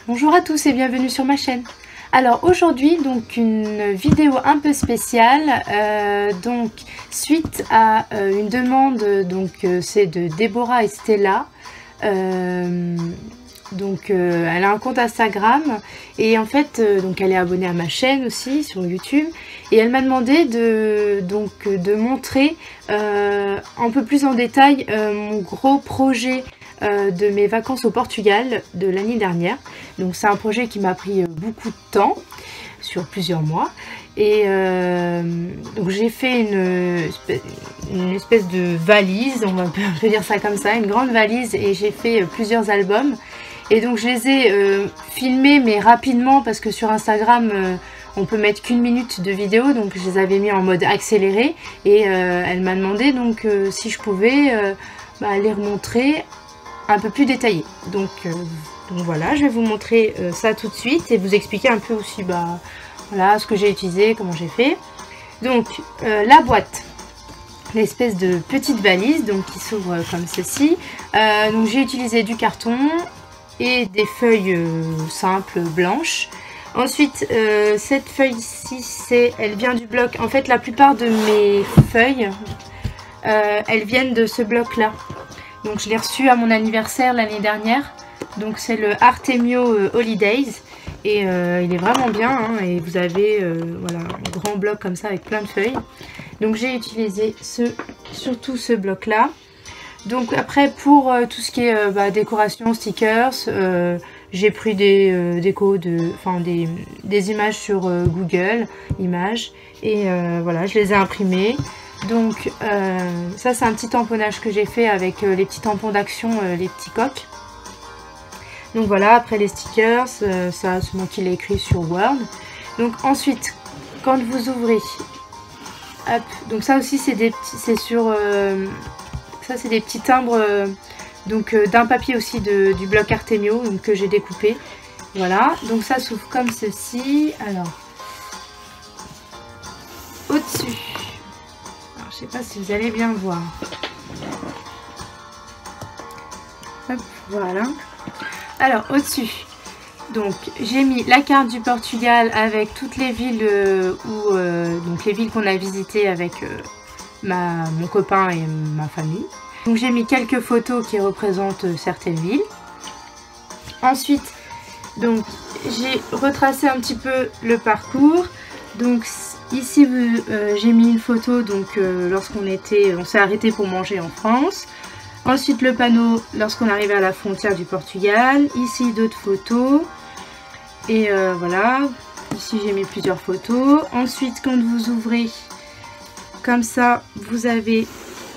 Bonjour à tous et bienvenue sur ma chaîne. Alors aujourd'hui donc une vidéo un peu spéciale donc suite à une demande c'est de Déborah et Stella. Elle a un compte Instagram et en fait donc elle est abonnée à ma chaîne aussi sur YouTube et elle m'a demandé de montrer un peu plus en détail mon gros projet de mes vacances au Portugal de l'année dernière. Donc c'est un projet qui m'a pris beaucoup de temps, sur plusieurs mois. Et donc j'ai fait une espèce de valise, on peut dire ça comme ça, une grande valise, et j'ai fait plusieurs albums. Et donc je les ai filmés mais rapidement parce que sur Instagram on peut mettre qu'une minute de vidéo, donc je les avais mis en mode accéléré. Et elle m'a demandé donc si je pouvais les remontrer un peu plus détaillé. Donc voilà, je vais vous montrer ça tout de suite et vous expliquer un peu aussi voilà, ce que j'ai utilisé, comment j'ai fait. Donc la boîte, l'espèce de petite valise donc qui s'ouvre comme ceci. Donc j'ai utilisé du carton et des feuilles simples blanches. Ensuite cette feuille ici, elle vient du bloc. En fait la plupart de mes feuilles elles viennent de ce bloc là. Donc je l'ai reçu à mon anniversaire l'année dernière. Donc c'est le Artemio Holidays. Et il est vraiment bien. Hein, et vous avez voilà, un grand bloc comme ça avec plein de feuilles. Donc j'ai utilisé surtout ce bloc là. Donc après pour tout ce qui est décoration, stickers, j'ai pris des images sur Google Images. Et voilà, je les ai imprimées. Donc ça c'est un petit tamponnage que j'ai fait avec les petits tampons d'Action, les petits coques. Donc voilà, après les stickers, ça c'est moi qui l'ai écrit sur Word. Donc ensuite, quand vous ouvrez, hop, donc ça aussi c'est des petits timbres d'un papier aussi du bloc Artemio que j'ai découpé. Voilà, donc ça s'ouvre comme ceci. Alors au-dessus. Je sais pas si vous allez bien voir. Hop, voilà. Alors au-dessus, donc j'ai mis la carte du Portugal avec toutes les villes donc les villes qu'on a visitées avec mon copain et ma famille. Donc j'ai mis quelques photos qui représentent certaines villes. Ensuite, donc j'ai retracé un petit peu le parcours. Donc ici j'ai mis une photo donc lorsqu'on s'est arrêté pour manger en France. Ensuite le panneau lorsqu'on arrivait à la frontière du Portugal. Ici d'autres photos. Et voilà. Ici j'ai mis plusieurs photos. Ensuite quand vous ouvrez comme ça, vous avez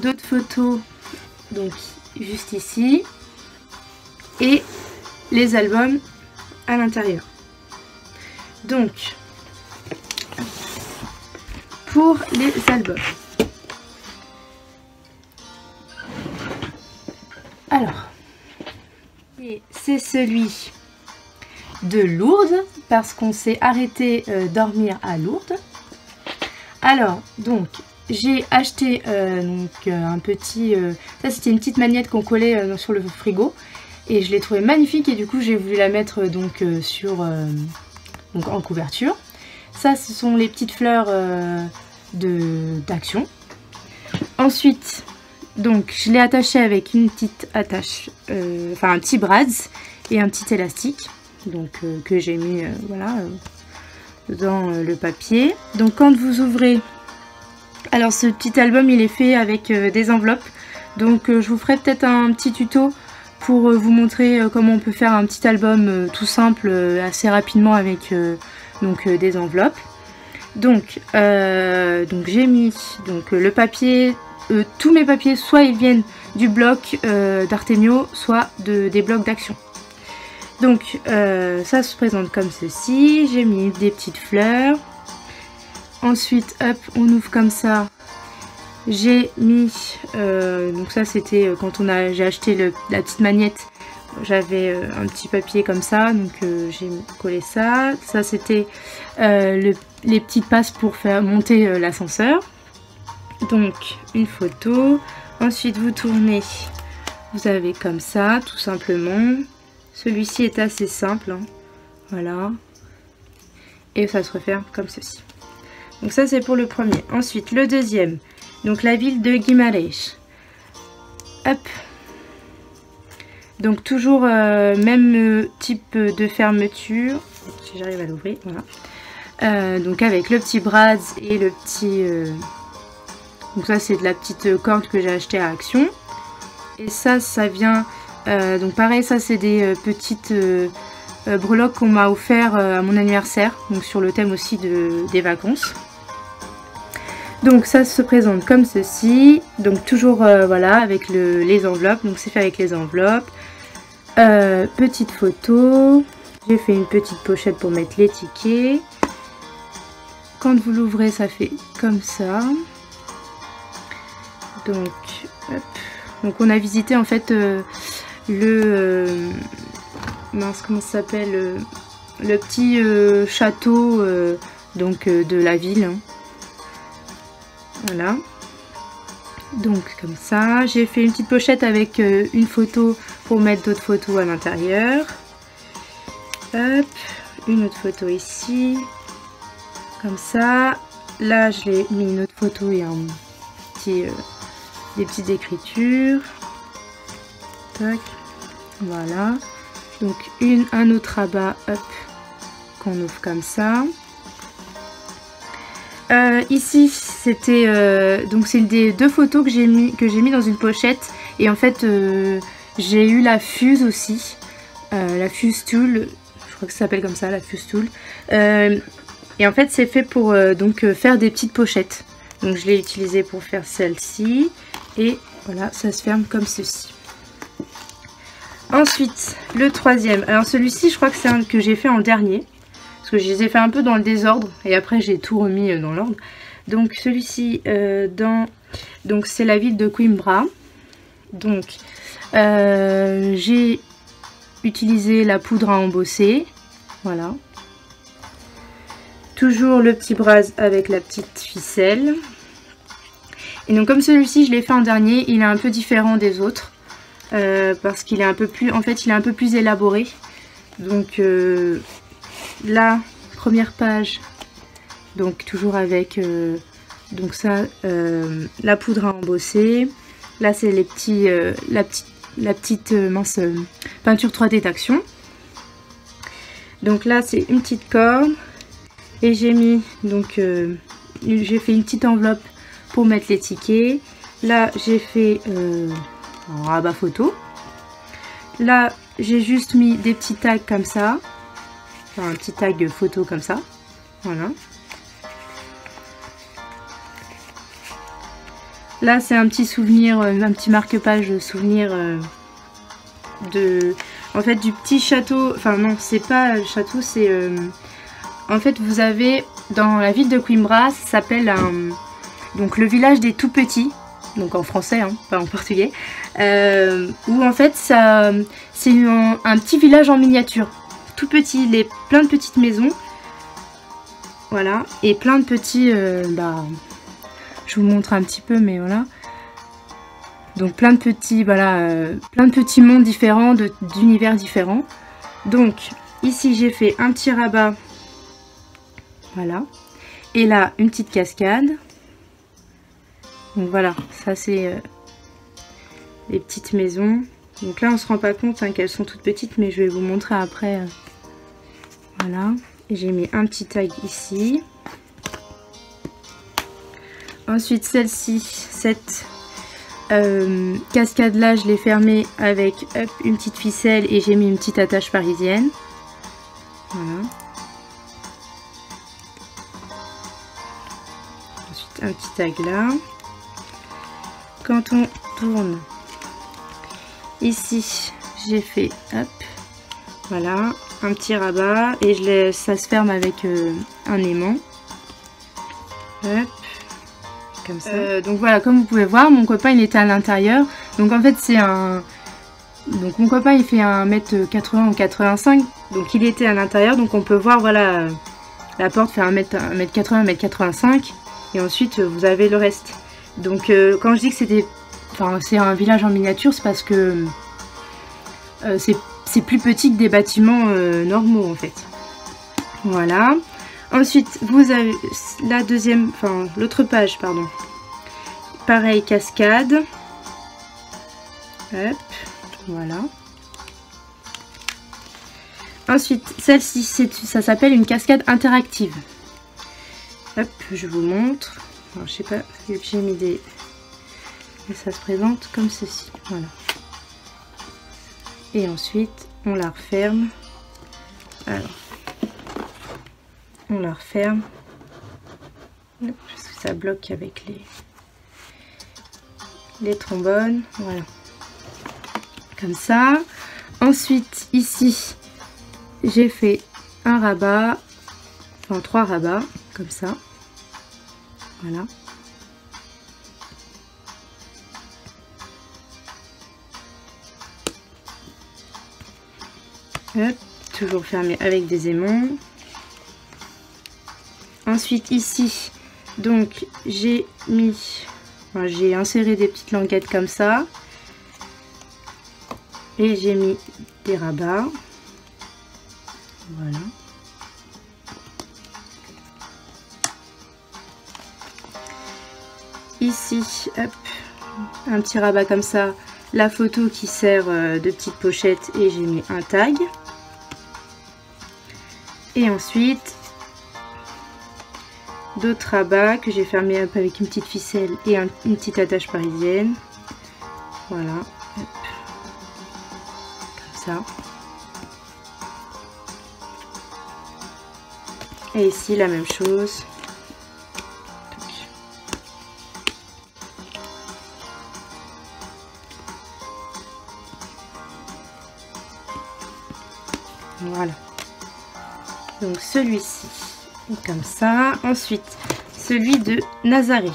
d'autres photos. Donc juste ici. Et les albums à l'intérieur. Donc pour les albums. Alors, c'est celui de Lourdes parce qu'on s'est arrêté dormir à Lourdes. Alors, donc, j'ai acheté un petit... ça, c'était une petite magnette qu'on collait sur le frigo. Et je l'ai trouvé magnifique et du coup, j'ai voulu la mettre en couverture. Ça, ce sont les petites fleurs d'Action. Ensuite, donc, je l'ai attaché avec une petite attache, un petit brads et un petit élastique, donc que j'ai mis dans le papier. Donc, quand vous ouvrez, alors ce petit album, il est fait avec des enveloppes. Donc, je vous ferai peut-être un petit tuto pour vous montrer comment on peut faire un petit album tout simple, assez rapidement avec des enveloppes. Donc j'ai mis le papier, tous mes papiers, soit ils viennent du bloc d'Artemio, soit des blocs d'Action. Donc ça se présente comme ceci. J'ai mis des petites fleurs. Ensuite, hop, on ouvre comme ça. J'ai mis, donc ça c'était quand j'ai acheté la petite magnette. J'avais un petit papier comme ça, donc j'ai collé ça. Ça c'était les petites passes pour faire monter l'ascenseur. Donc une photo. Ensuite vous tournez, vous avez comme ça tout simplement Celui-ci est assez simple, hein. Voilà. Et ça se referme comme ceci. Donc ça c'est pour le premier. Ensuite le deuxième, donc la ville de Guimarães. Hop. Donc toujours même type de fermeture. Si j'arrive à l'ouvrir, voilà. Donc avec le petit brads et le petit... Donc ça c'est de la petite corde que j'ai acheté à Action. Et ça vient... donc pareil, ça c'est des petites breloques qu'on m'a offert à mon anniversaire. Donc sur le thème aussi des vacances. Donc ça se présente comme ceci. Donc toujours voilà avec les enveloppes. Donc c'est fait avec les enveloppes. Petite photo. J'ai fait une petite pochette pour mettre les tickets. Quand vous l'ouvrez, ça fait comme ça. Donc, hop. Donc on a visité en fait mince, comment ça s'appelle, le petit château donc de la ville. Hein. Voilà. Donc comme ça, j'ai fait une petite pochette avec une photo pour mettre d'autres photos à l'intérieur. Hop, une autre photo ici. Comme ça. Là, je l'ai mis une autre photo et un petit, des petites écritures. Tac. Voilà. Donc un autre rabat, hop, qu'on ouvre comme ça. Ici c'était donc c'est des deux photos que j'ai mis dans une pochette et en fait j'ai eu la fuse aussi, la fuse tool, je crois que ça s'appelle comme ça, la fuse tool, et en fait c'est fait pour donc faire des petites pochettes. Donc je l'ai utilisé pour faire celle-ci et voilà, ça se ferme comme ceci. Ensuite le troisième, alors celui-ci je crois que c'est un que j'ai fait en dernier. Parce que je les ai fait un peu dans le désordre et après j'ai tout remis dans l'ordre. Donc celui-ci donc c'est la ville de Coimbra. Donc j'ai utilisé la poudre à embosser. Voilà. Toujours le petit bras avec la petite ficelle. Et donc comme celui-ci je l'ai fait en dernier, il est un peu différent des autres. Parce qu'il est un peu plus, en fait il est un peu plus élaboré. Donc la première page, donc toujours avec donc ça la poudre à embosser. Là c'est les petits la petite mince peinture 3D d'Action. Donc là c'est une petite corde et j'ai mis donc j'ai fait une petite enveloppe pour mettre les tickets. Là j'ai fait un rabat photo. Là j'ai juste mis des petits tags comme ça. Un petit tag photo comme ça, voilà. Là c'est un petit souvenir, un petit marque-page souvenir en fait du petit château, enfin non c'est pas le château, c'est en fait vous avez dans la ville de Coimbra, ça s'appelle donc le village des tout petits, donc en français, hein, pas en portugais, où en fait ça c'est un petit village en miniature. Tout petit, plein de petites maisons, voilà, et plein de petits, je vous montre un petit peu, mais voilà, donc plein de petits, voilà, plein de petits mondes différents, d'univers différents. Donc ici j'ai fait un petit rabat, voilà, et là une petite cascade. Donc voilà, ça c'est les petites maisons. Donc là on se rend pas compte hein, qu'elles sont toutes petites, mais je vais vous montrer après. Voilà, et j'ai mis un petit tag ici. Ensuite celle-ci, cette cascade là, je l'ai fermée avec hop, une petite ficelle et j'ai mis une petite attache parisienne. Voilà. Ensuite un petit tag là. Quand on tourne ici, j'ai fait hop, voilà, un petit rabat et ça se ferme avec un aimant. Hop, comme ça. Donc voilà, comme vous pouvez voir, mon copain il était à l'intérieur. Donc en fait c'est un... Donc mon copain il fait 1m80 ou 85. Donc il était à l'intérieur. Donc on peut voir, voilà, la porte fait 1m80, 1m85. Et ensuite vous avez le reste. Donc quand je dis que c'était... Enfin c'est un village en miniature, c'est parce que... c'est c'est plus petit que des bâtiments normaux en fait. Voilà. Ensuite, vous avez la deuxième, enfin l'autre page, pardon. Pareil, cascade. Hop, voilà. Ensuite, celle-ci, ça s'appelle une cascade interactive. Hop, je vous montre. Alors, je sais pas, vu que j'ai mis des... Et ça se présente comme ceci. Voilà. Et ensuite, on la referme. Alors, on la referme. Hop, parce que ça bloque avec les trombones. Voilà. Comme ça. Ensuite, ici, j'ai fait un rabat. Enfin, 3 rabats. Comme ça. Voilà. Hop, toujours fermé avec des aimants. Ensuite ici, donc j'ai mis, enfin, j'ai inséré des petites languettes comme ça. Et j'ai mis des rabats. Voilà. Ici, hop, un petit rabat comme ça. La photo qui sert de petite pochette et j'ai mis un tag. Et ensuite, d'autres rabats que j'ai fermés avec une petite ficelle et une petite attache parisienne. Voilà. Hop. Comme ça. Et ici, la même chose. Voilà. Donc celui-ci, comme ça. Ensuite, celui de Nazaré.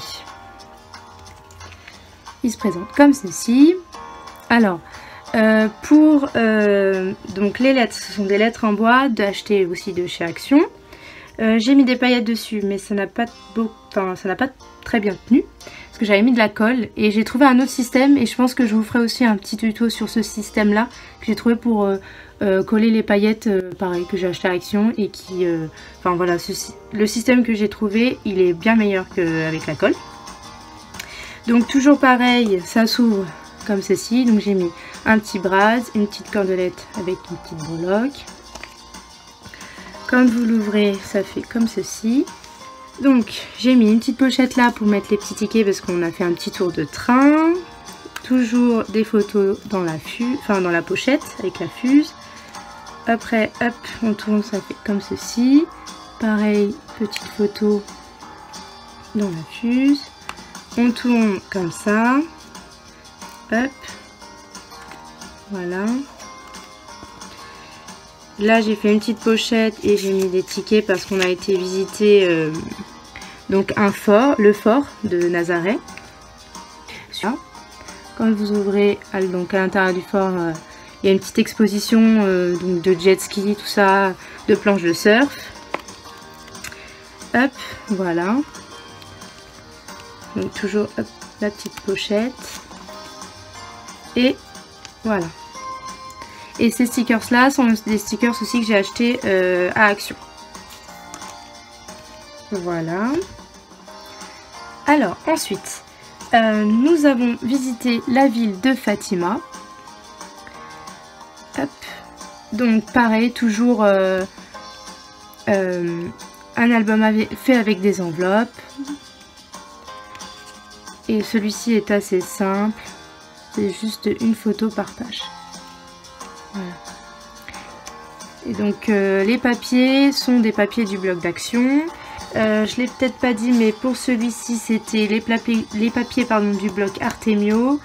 Il se présente comme ceci. Alors, donc les lettres, ce sont des lettres en bois, d'acheter aussi de chez Action. J'ai mis des paillettes dessus, mais ça n'a pas très bien tenu. Parce que j'avais mis de la colle et j'ai trouvé un autre système. Et je pense que je vous ferai aussi un petit tuto sur ce système-là que j'ai trouvé pour coller les paillettes, pareil, que j'ai acheté à Action. Et qui, enfin voilà, le système que j'ai trouvé, il est bien meilleur qu'avec la colle. Donc toujours pareil, ça s'ouvre comme ceci. Donc j'ai mis un petit brase, une petite cordelette avec une petite breloque. Quand vous l'ouvrez, ça fait comme ceci. Donc j'ai mis une petite pochette là pour mettre les petits tickets parce qu'on a fait un petit tour de train. Toujours des photos dans la pochette avec la fuse. Après, hop, on tourne, ça fait comme ceci. Pareil, petite photo dans la fuse. On tourne comme ça. Hop. Voilà. Là, j'ai fait une petite pochette et j'ai mis des tickets parce qu'on a été visiter donc le fort de Nazaré. Quand vous ouvrez, donc à l'intérieur du fort, il y a une petite exposition donc de jet ski, tout ça, de planches de surf. Hop, voilà. Donc toujours hop, la petite pochette. Et voilà. Et ces stickers là sont des stickers aussi que j'ai acheté à Action. Voilà. Alors ensuite, nous avons visité la ville de Fatima. Hop. Donc pareil, toujours un album fait avec des enveloppes. Et celui-ci est assez simple. C'est juste une photo par page. Voilà. Et donc les papiers sont des papiers du bloc d'Action. Je l'ai peut-être pas dit, mais pour celui-ci c'était les papiers du bloc Artemio.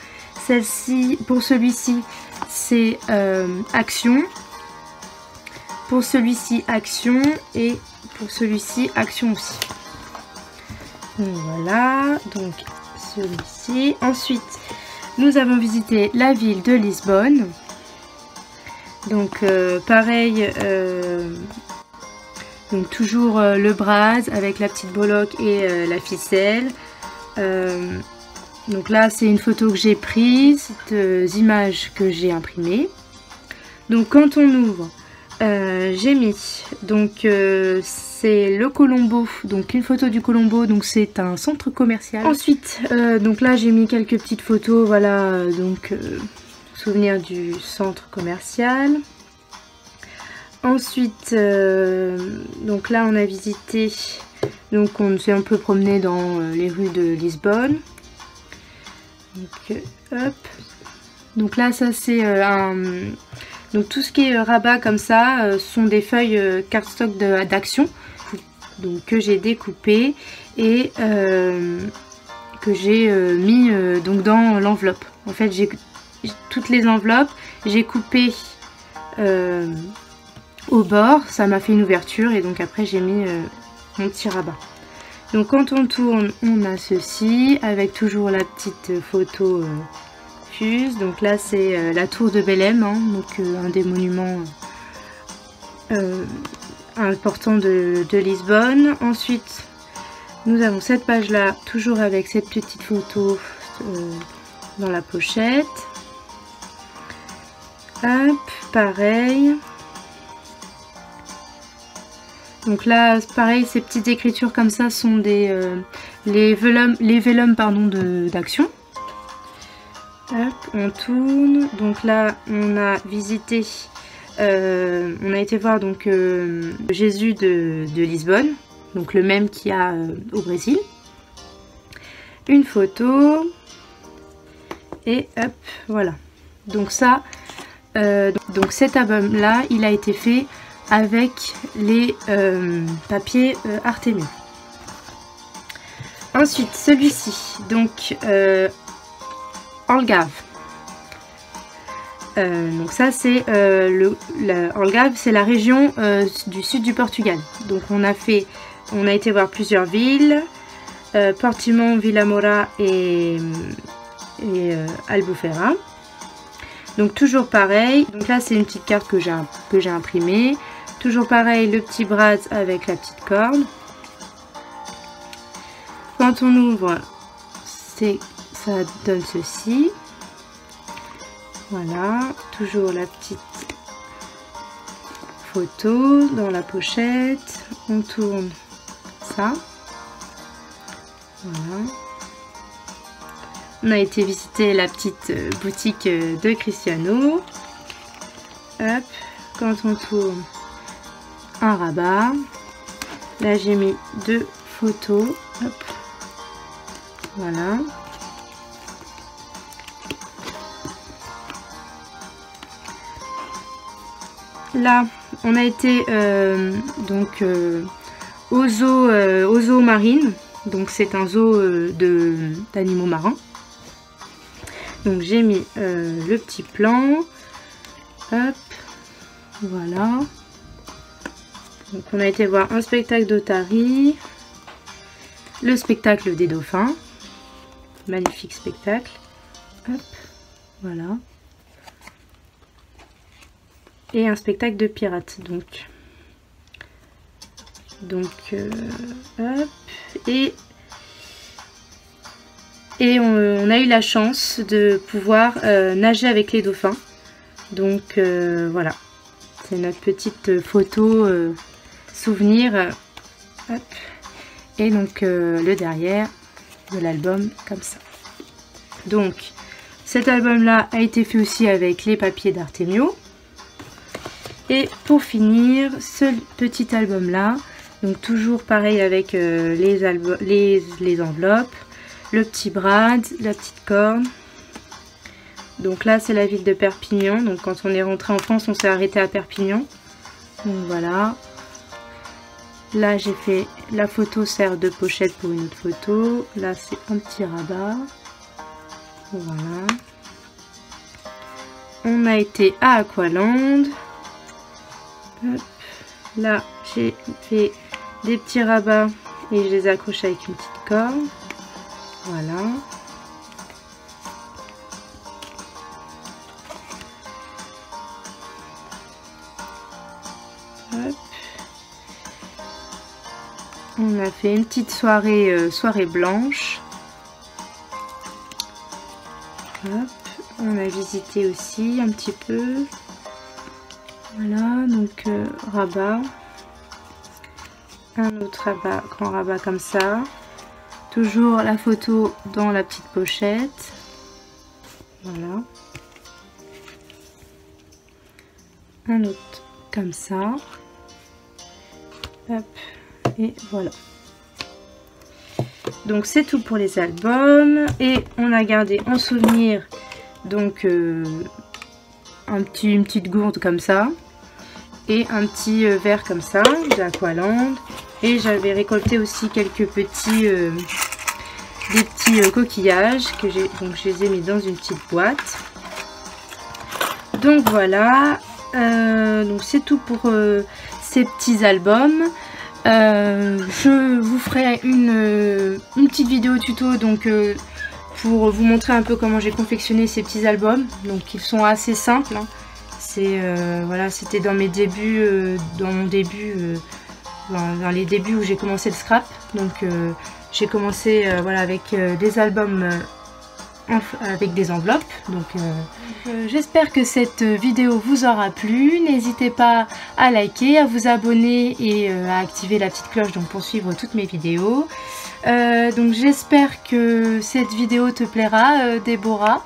Pour celui-ci c'est Action. Pour celui-ci Action et pour celui-ci Action aussi. Donc, voilà, donc celui-ci. Ensuite nous avons visité la ville de Lisbonne. Donc pareil, donc toujours le brase avec la petite breloque et la ficelle. Donc là c'est une photo que j'ai prise, des images que j'ai imprimées. Donc quand on ouvre, j'ai mis, donc c'est le Colombo, donc une photo du Colombo, donc c'est un centre commercial. Ensuite, donc là j'ai mis quelques petites photos, voilà, donc souvenir du centre commercial. Ensuite, donc là on a visité, donc on s'est un peu promené dans les rues de Lisbonne. Donc, hop. Donc là ça c'est donc tout ce qui est rabat comme ça sont des feuilles cardstock d'Action, donc que j'ai découpé et que j'ai mis donc dans l'enveloppe. En fait j'ai toutes les enveloppes, j'ai coupé au bord, ça m'a fait une ouverture et donc après j'ai mis mon petit rabat. Donc quand on tourne, on a ceci avec toujours la petite photo fuse. Donc là c'est la tour de Belém, hein, donc un des monuments importants de Lisbonne. Ensuite nous avons cette page là, toujours avec cette petite photo dans la pochette. Hop, pareil. Donc là, pareil, ces petites écritures comme ça sont des les vellums pardon d'Action. Hop, on tourne. Donc là, on a visité, on a été voir donc Jésus de Lisbonne, donc le même qu'il y a au Brésil. Une photo et hop, voilà. Donc ça, donc cet album là, il a été fait avec les papiers Artemio. Ensuite celui-ci, donc Algarve. Donc ça c'est Algarve, c'est la région du sud du Portugal. Donc on a été voir plusieurs villes, Portimão, Vila Moura et Albufeira. Donc toujours pareil, donc là c'est une petite carte que j'ai imprimée. Toujours pareil, le petit brad avec la petite corde. Quand on ouvre, ça donne ceci. Voilà, toujours la petite photo dans la pochette. On tourne ça. Voilà. On a été visiter la petite boutique de Cristiano. Hop, quand on tourne, un rabat. Là j'ai mis 2 photos. Hop. Voilà. Là on a été donc au zoo marine. Donc c'est un zoo d'animaux marins. Donc j'ai mis le petit plan. Hop. Voilà. Donc on a été voir un spectacle d'otarie, le spectacle des dauphins, magnifique spectacle. Hop, voilà. Et un spectacle de pirates donc hop, et on a eu la chance de pouvoir nager avec les dauphins. Donc voilà, c'est notre petite photo souvenir. Hop. Et donc le derrière de l'album comme ça. Donc cet album là a été fait aussi avec les papiers d'Artemio. Et pour finir, ce petit album là, donc toujours pareil avec les enveloppes, le petit brad, la petite corne. Donc là c'est la ville de Perpignan. Donc quand on est rentré en France, on s'est arrêté à Perpignan. Donc voilà. Là j'ai fait la photo, sert de pochette pour une autre photo. Là c'est un petit rabat. Voilà. On a été à Aqualand. Hop. Là j'ai fait des petits rabats et je les ai accrochés avec une petite corde. Voilà. Hop. On a fait une petite soirée blanche. Hop. On a visité aussi un petit peu. Voilà, donc rabat. Un autre rabat, grand rabat comme ça. Toujours la photo dans la petite pochette. Voilà. Un autre comme ça. Hop. Et voilà. Donc c'est tout pour les albums. Et on a gardé en souvenir donc une petite gourde comme ça. Et un petit verre comme ça d'Aqualand. Et j'avais récolté aussi quelques petits des petits coquillages que donc je les ai mis dans une petite boîte. Donc voilà, donc c'est tout pour ces petits albums. Je vous ferai une petite vidéo tuto donc pour vous montrer un peu comment j'ai confectionné ces petits albums. Donc ils sont assez simples, hein. C'est voilà, c'était dans mes débuts, dans les débuts où j'ai commencé le scrap. Donc j'ai commencé voilà, avec des albums avec des enveloppes. Donc j'espère que cette vidéo vous aura plu. N'hésitez pas à liker, à vous abonner et à activer la petite cloche donc pour suivre toutes mes vidéos. Donc j'espère que cette vidéo te plaira, Déborah.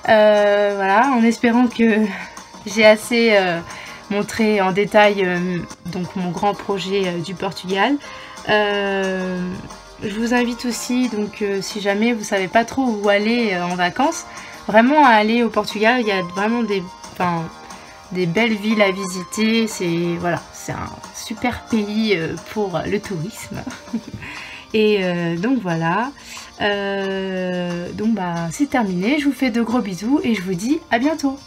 Voilà, en espérant que j'ai assez montré en détail donc mon grand projet du Portugal. Je vous invite aussi, donc si jamais vous savez pas trop où aller en vacances, vraiment à aller au Portugal. Il y a vraiment des belles villes à visiter. C'est voilà, c'est un super pays pour le tourisme. Et donc voilà. Donc bah c'est terminé. Je vous fais de gros bisous et je vous dis à bientôt.